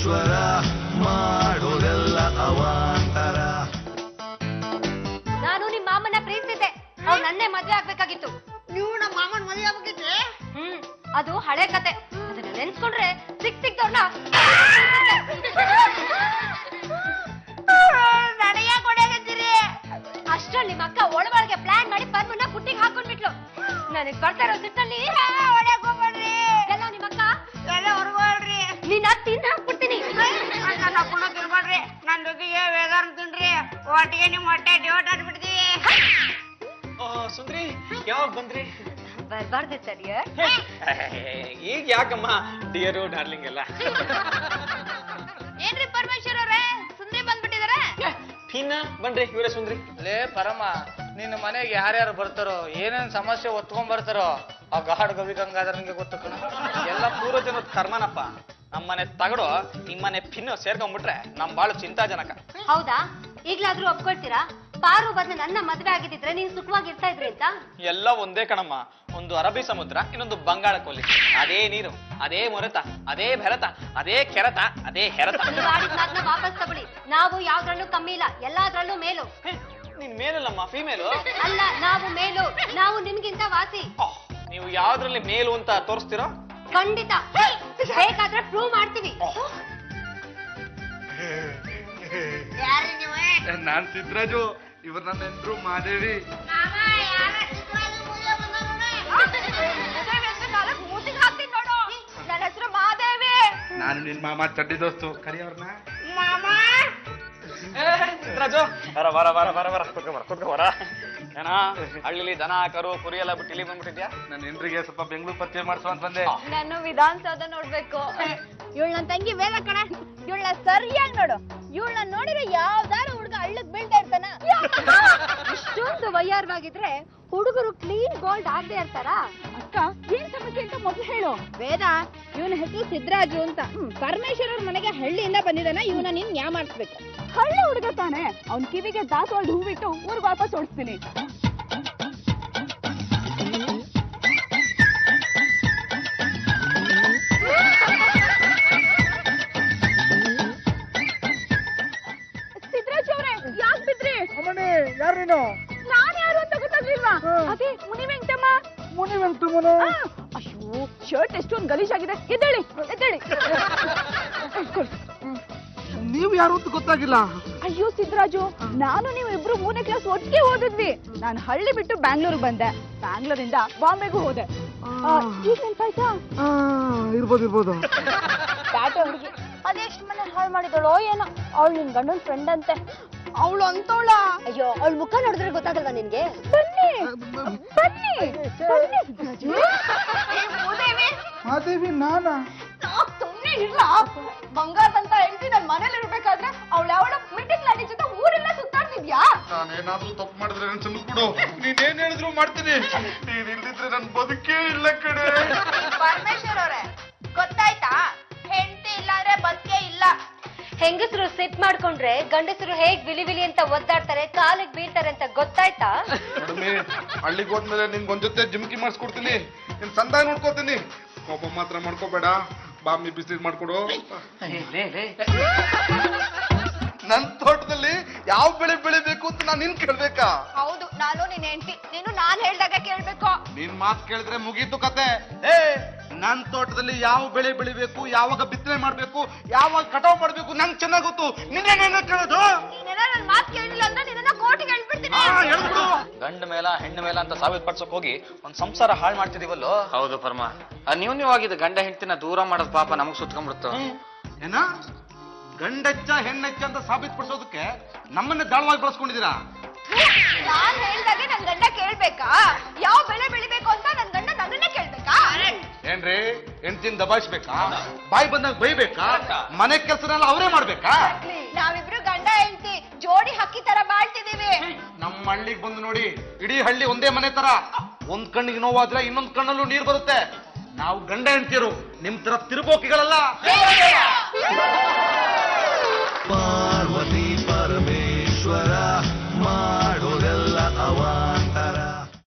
ಈಶ್ವರ ಮಾಡೋದೆಲ್ಲ ಅವಾಂತರ. ನಾನು ನಿಮ್ಮ ಮಾಮನ ಪ್ರೀತಿಸಿದ್ದೆ, ಅವ್ರು ನನ್ನೇ ಮದ್ವೆ ಆಗ್ಬೇಕಾಗಿತ್ತು. ನೀವು ನಮ್ಮ ಮಾಮನ ಮದುವೆ ಆಗ್ಬೇಕಿದ್ರೆ ಅದು ಹಳೆ ಕತೆ. ಅದನ್ನ ನೆನ್ಸ್ಕೊಂಡ್ರೆ ಸಿಕ್ದವ್ರನ್ನ ನನಗೆ ಕೊಡಗತ್ತೀರಿ. ಅಷ್ಟ್ರಲ್ಲಿ ನಿಮ್ಮ ಅಕ್ಕ ಒಳಗೆ ಪ್ಲಾನ್ ಮಾಡಿ ಪರ್ಮನ್ನ ಪುಟ್ಟಿಗೆ ಹಾಕೊಂಡ್ಬಿಟ್ಲು. ನನಗ್ ಬರ್ತಾ ಇರೋ ಸಿಟ್ಟಲ್ಲಿ ಹೊಡ್ಯಾಕೋಬೇಡ್ರಿ. ಎಲ್ಲ ನಿಮ್ಮ ಅಕ್ಕ ಎಲ್ಲ ಹೊರಗೋಳ್ರಿ. ನೀನ್ ತಿಂದು ಹಾಕ್ಬಿಡ್ತೀನಿ. ನನ್ನ ಅಪ್ಪನ ತಿನ್ಬೇಡ್ರಿ, ನನ್ನ ಜೊತೆಗೆ ವೇದಾರ್ನ ತಿನ್ರಿ. ಒಟ್ಟಿಗೆ ನಿಮ್ ಹೊಟ್ಟೆ ಡಿವೋಟ್ ಆಡ್ಬಿಡ್ತೀವಿ. ಸುಂದ್ರಿ ಯಾವಾಗ ಬಂದ್ರಿ? ಬರ್ಬಾರ್ದಿತ್ತ ಡಿಯರ್? ಈಗ ಯಾಕಮ್ಮ ಡಿಯರು ಡಾರ್ಲಿಂಗ್ ಎಲ್ಲ? ಏನ್ರಿ ಪರಮೇಶ್ವರ್ ಅವ್ರೆ, ಸುಂದ್ರಿ ಬಂದ್ಬಿಟ್ಟಿದಾರೆ? ಫೀನ ಬನ್ರಿ, ಇವರೇ ಸುಂದ್ರಿ. ಲೇ ಪರಮ, ನಿನ್ನ ಮನೆಗೆ ಯಾರ್ಯಾರು ಬರ್ತಾರೋ, ಏನೇನ್ ಸಮಸ್ಯೆ ಒತ್ಕೊಂಡ್ ಬರ್ತಾರೋ ಆ ಗಾಡ್ ಗವಿ ಗಂಗಾಧರನ್ಗೆ ಗೊತ್ತು ಕಣ. ಎಲ್ಲ ಪೂರ್ವ ಜನದ ಕರ್ಮನಪ್ಪ. ನಮ್ಮನೆ ತಗಡು ನಿಮ್ಮನೆ ಪಿನ್ನು ಸೇರ್ಕೊಂಡ್ಬಿಟ್ರೆ ನಮ್ ಬಾಳು ಚಿಂತಾಜನಕ. ಹೌದಾ? ಈಗ್ಲಾದ್ರೂ ಒಪ್ಕೊಳ್ತೀರಾ? ಪಾರು ಬದ್ಲು ನನ್ನ ಮದ್ವೆ ಆಗಿದ್ದಿದ್ರೆ ನೀನ್ ಸುಖವಾಗಿ ಇರ್ತಾ ಇದ್ರಿ ಅಂತ? ಎಲ್ಲ ಒಂದೇ ಕಣಮ್ಮ. ಒಂದು ಅರಬ್ಬಿ ಸಮುದ್ರ, ಇನ್ನೊಂದು ಬಂಗಾಳ ಕೊಲ್ಲಿ. ಅದೇ ನೀರು, ಅದೇ ಮೊರೆತ, ಅದೇ ಬೆರೆತ, ಅದೇ ಕೆರೆತ, ಅದೇ ಹೆರತ. ಆಡಿದ ಮಾತನ್ನ ವಾಪಸ್ ತಗೊಳ್ಳಿ. ನಾವು ಯಾವ್ದ್ರಲ್ಲೂ ಕಮ್ಮಿ ಇಲ್ಲ, ಎಲ್ಲಾದ್ರಲ್ಲೂ ಮೇಲು. ನಿನ್ ಮೇಲಲ್ಲಮ್ಮ, ಫೀಮೇಲು. ಅಲ್ಲ, ನಾವು ಮೇಲು. ನಾವು ನಿಮ್ಗಿಂತ ವಾಸಿ. ನೀವು ಯಾವ್ದ್ರಲ್ಲಿ ಮೇಲು ಅಂತ ತೋರಿಸ್ತೀರೋ? ಖಂಡಿತ, ಬೇಕಾದ್ರೆ ಪ್ರೂವ್ ಮಾಡ್ತೀವಿ. ಯಾರು ನೀವು? ನಾನ್ ಸಿದ್ರಾಜು, ಇವ್ರು ನನ್ನ ಹೆಂಡ್ರು ಮಾದೇವಿ. ನನ್ನ ಹೆಸರು ಮಾದೇವಿ. ನಾನು ನಿನ್ ಮಾಮ ಚಡ್ಡಿ ದೋಸ್ತು, ಕರಿಯವ್ರನ್ನ. ರಾಜು ಬರ ಬರ ಬರ ಬರ ಬರ ಕುತ್ಕೊ ಬರ. ಏನ ಹಳ್ಳಿಲಿ ದನ ಕರು ಕುರಿ ಎಲ್ಲ ಬಿಟ್ಟು ಇಲ್ಲಿ ಬಂದ್ಬಿಟ್ಟಿದ್ಯಾ? ನನ್ನ ಹೆಂಡ್ರಿಗೆ ಸ್ವಲ್ಪ ಬೆಂಗಳೂರು ಪರಿಚಯ ಮಾಡಿಸು ಅಂತ ಬಂದೆ. ನಾನು ವಿಧಾನಸೌಧ ನೋಡ್ಬೇಕು. ಇವಳ ನನ್ನ ತಂಗಿ ವೇದ ಕಣ. ಇವಳನ್ನ ಸರಿಯಾಗಿ ನೋಡು. ಇವಳನ್ನ ನೋಡಿದ್ರೆ ಯಾವ್ದಾರು ಹುಡುಗ ಹಳ್ಳಕ್ ಬೀಳ್ತಾ ಇರ್ತಾನ. ಇಷ್ಟೊಂದು ವಯ್ಯಾರವಾಗಿದ್ರೆ ಹುಡುಗರು ಕ್ಲೀನ್ ಗೋಲ್ಡ್ ಆಗದೆ ಇರ್ತಾರ? ಅಕ್ಕ, ಏನ್ ಸಮಸ್ಯೆ ಅಂತ ಮೊದ್ಲು ಹೇಳು. ವೇದ, ಇವನ ಹೆಸರು ಸಿದ್ರಾಜು ಅಂತ. ಪರಮೇಶ್ವರ್ ಅವ್ರ ಮನೆಗೆ ಹಳ್ಳಿಯಿಂದ ಬಂದಿದ್ದಾನ. ಇವನ ನೀನ್ ನ್ಯಾ ಮಾಡಿಸ್ಬೇಕು. ಹಳ್ಳಿ ಹುಡುಗ ತಾನೆ, ಅವ್ನ್ ಕಿವಿಗೆ ದಾಸವಾಳ ಹೂವಿಟ್ಟು ಊರ್ಗ್ ವಾಪಸ್ ಓಡಿಸ್ತೀನಿ. ಸಿದ್ರಾಜ್ ಅವ್ರೆ, ಯಾಕ್ ಬಿದ್ರಿ? ಯಾರು ನೀನು? ನಾನ್ ಯಾರು ಅಂತ ಗೊತ್ತಾಗ್ಲಿಲ್ವಾ? ಅದೇ ಮುನಿ ವೆಂಕಟಮ್ಮ. ಮುನಿ ವೆಂಕಟಮ್ಮನ? ಅಯ್ಯೋ, ಶರ್ಟ್ ಎಷ್ಟೊಂದು ಗಲೀಜಾಗಿದೆ. ಎದ್ದೇಳಿ ಎದ್ದೇಳಿ. ನೀವು ಯಾರು ಅಂತ ಗೊತ್ತಾಗಿಲ್ಲ. ಅಯ್ಯೋ ಸಿದ್ರಾಜು, ನಾನು ನೀವು ಇಬ್ರು 3ನೇ ಕ್ಲಾಸ್ ಒಟ್ಟಿಗೆ ಓದಿದ್ವಿ. ನಾನು ಹಳ್ಳಿ ಬಿಟ್ಟು ಬ್ಯಾಂಗ್ಳೂರ್ಗೆ ಬಂದೆ. ಬ್ಯಾಂಗ್ಳೂರಿಂದ ಬಾಂಬೆಗೂ ಹೋದೆ. ಈಗ ನೆನ್ಪಾಯ್ತಾ? ಇರ್ಬೋದು. ಪ್ಯಾಟೆ ಹುಡುಗಿ ಅದೆಷ್ಟು ಮನೆ ಹಾಳು ಮಾಡಿದಳೋ ಏನೋ. ಅವಳು ನಿನ್ ಗಂಡನ್ ಫ್ರೆಂಡ್ ಅಂತೆ. ಅವಳು ಅಂತವಳ. ಅಯ್ಯೋ, ಅವಳ ಮುಖ ನೋಡಿದ್ರೆ ಗೊತ್ತಾಗಲ್ವಾ ನಿನ್ಗೆ? ಬನ್ನಿ ಬನ್ನಿ ಬನ್ನಿ ಸಿದ್ರಾಜು. ಮಾದೇವಿ ನಾನಾ? ಸುಮ್ನೆ ಇಲ್ಲ. ಬಂಗಾರದಂತ ಹೆಂಡತಿ ನನ್ ಮನೇಲಿ ಇರ್ಬೇಕಾದ್ರೆ ಅವಳು ಯಾವಳ ಮೀಟಿಂಗ್ ಲಾಡಿ ಜೊತೆ ಊರೆಲ್ಲ ಸುತ್ತಾಡ್ತಿದ್ಯಾ? ನಾನೇನಾದ್ರೂ ತಪ್ಪು ಮಾಡಿದ್ರೆ ನನ್ ಕ್ಷಮಿಸ್ಬಿಡು. ನೀನೇನ್ ಹೇಳಿದ್ರು ಮಾಡ್ತೀನಿ. ನೀನ್ ಇಲ್ದಿದ್ರೆ ನನ್ ಬದುಕೇ ಇಲ್ಲ ಕಡೆ. ಪರಮೇಶ್ವರ್ ಅವ್ರೆ, ಗೊತ್ತಾಯ್ತಾ? ಹೆಂಡತಿ ಇಲ್ಲ ಅಂದ್ರೆ ಬದುಕೇ ಇಲ್ಲ. ಹೆಂಗಸರು ಸೆಟ್ ಮಾಡ್ಕೊಂಡ್ರೆ ಗಂಡಸರು ಹೇಗ್ ವಿಲಿ ವಿಲಿ ಅಂತ ಒದ್ದಾಡ್ತಾರೆ, ಕಾಲಿಗೆ ಬೀಳ್ತಾರೆ ಅಂತ ಗೊತ್ತಾಯ್ತಾ? ಕಡಿಮೆ ಹಳ್ಳಿಗೆ ಹೋದ್ಮೇಲೆ ನಿನ್ಗೆ ಒಂದ್ ಜೊತೆ ಜಿಮ್ಕಿ ಮಾಡಿಸ್ಕೊಡ್ತೀನಿ. ನಿನ್ ಸಂದಾಯ ನೋಡ್ಕೋತೀನಿ. ಕೋಪ ಮಾತ್ರ ಮಾಡ್ಕೋಬೇಡ. ಬಾಮಿ ಬಿಸ್ನೆಸ್ ಮಾಡ್ಕೊಡು. ನನ್ ತೋಟದಲ್ಲಿ ಯಾವ ಬೆಳೆ ಬೆಳಿಬೇಕು ಅಂತ ನಾನು ನಿನ್ ಕೇಳ್ಬೇಕಾ? ಹೌದು, ನಾನು ನಿನ್ ಹೆಂಡತಿ. ನೀನು ನಾನ್ ಹೇಳ್ದಾಗ ಕೇಳ್ಬೇಕು. ನಿನ್ ಮಾತು ಕೇಳಿದ್ರೆ ಮುಗೀತು ಕತೆ. ನನ್ ತೋಟದಲ್ಲಿ ಯಾವ ಬೆಳೆ ಬೆಳಿಬೇಕು, ಯಾವಾಗ ಬಿತ್ತನೆ ಮಾಡ್ಬೇಕು, ಯಾವಾಗ ಕಟಾವ್ ಮಾಡ್ಬೇಕು ನಂಗೆ ಚೆನ್ನಾಗ್ ಗೊತ್ತು. ನಿನ್ನೇನೇನ ಕೇಳೋದು? ನೀನೇನ ನನ್ ಮಾತು ಕೇಳಿಲ್ಲ ಅಂದ್ರೆ ನಿನ್ನ ಕೋರ್ಟ್ಗೆ ಹೇಳ್ಬಿಡ್ತೀನಿ. ಹೇಳ್ಬಿಡು. ಗಂಡ ಮೇಲ ಹೆಣ್ಣು ಮೇಲ ಅಂತ ಸಾಬೀತು ಪಡ್ಸಕ್ ಹೋಗಿ ಒಂದ್ ಸಂಸಾರ ಹಾಳು ಮಾಡ್ತಿದೀವಲ್ಲೋ. ಹೌದು ಪರಮ, ನೀವಾಗಿದ್ದ ಗಂಡ ಹೆಂಡತಿನ ದೂರ ಮಾಡೋದ್ ಪಾಪ ನಮಗ್ ಸುತ್ಕೊಂಡ್ಬಿಡ್ತು. ಏನ ಗಂಡೆಚ್ಚ ಹೆಣ್ಣೆಚ್ಚ ಅಂತ ಸಾಬೀತು ಪಡಿಸೋದಕ್ಕೆ ನಮ್ಮನ್ನ ದಾಳವಾಗಿ ಬಳಸ್ಕೊಂಡಿದ್ದೀರಾ? ನಾನ್ ಹೇಳ್ದಾಗೆ ನನ್ ಗಂಡ ಕೇಳ್ಬೇಕಾ? ಯಾವ ಬೆಳೆ ಬೆಳಿಬೇಕು ಅಂತ ನನ್ ಗಂಡ ನನ್ನನ್ನೇ ಕೇಳ್ಬೇಕಾ? ಏನ್ರಿ, ಹೆಂಡತಿನ ದಬಾಯಿಸ್ಬೇಕಾ? ಬಾಯಿ ಬಂದಾಗ ಬೈಬೇಕಾ? ಮನೆ ಕೆಲಸನೆಲ್ಲ ಅವರೇ ಮಾಡ್ಬೇಕಾ? ನಾವಿಬ್ರು ಗಂಡ ಹೆಂಡತಿ ಜೋಡಿ ಹಕ್ಕಿ ತರ ಬಾಳ್ತಿದೀವಿ. ನಮ್ಮ ಹಳ್ಳಿಗೆ ಬಂದು ನೋಡಿ, ಇಡೀ ಹಳ್ಳಿ ಒಂದೇ ಮನೆ ತರ. ಒಂದ್ ಕಣ್ಣಿಗೆ ನೋವಾದ್ರೆ ಇನ್ನೊಂದ್ ಕಣ್ಣಲ್ಲೂ ನೀರ್ ಬರುತ್ತೆ. ನಾವು ಗಂಡ ಹೆಂಡತಿಯರು, ನಿಮ್ ತರ ತಿರುಬೋಕಿಗಳಲ್ಲ.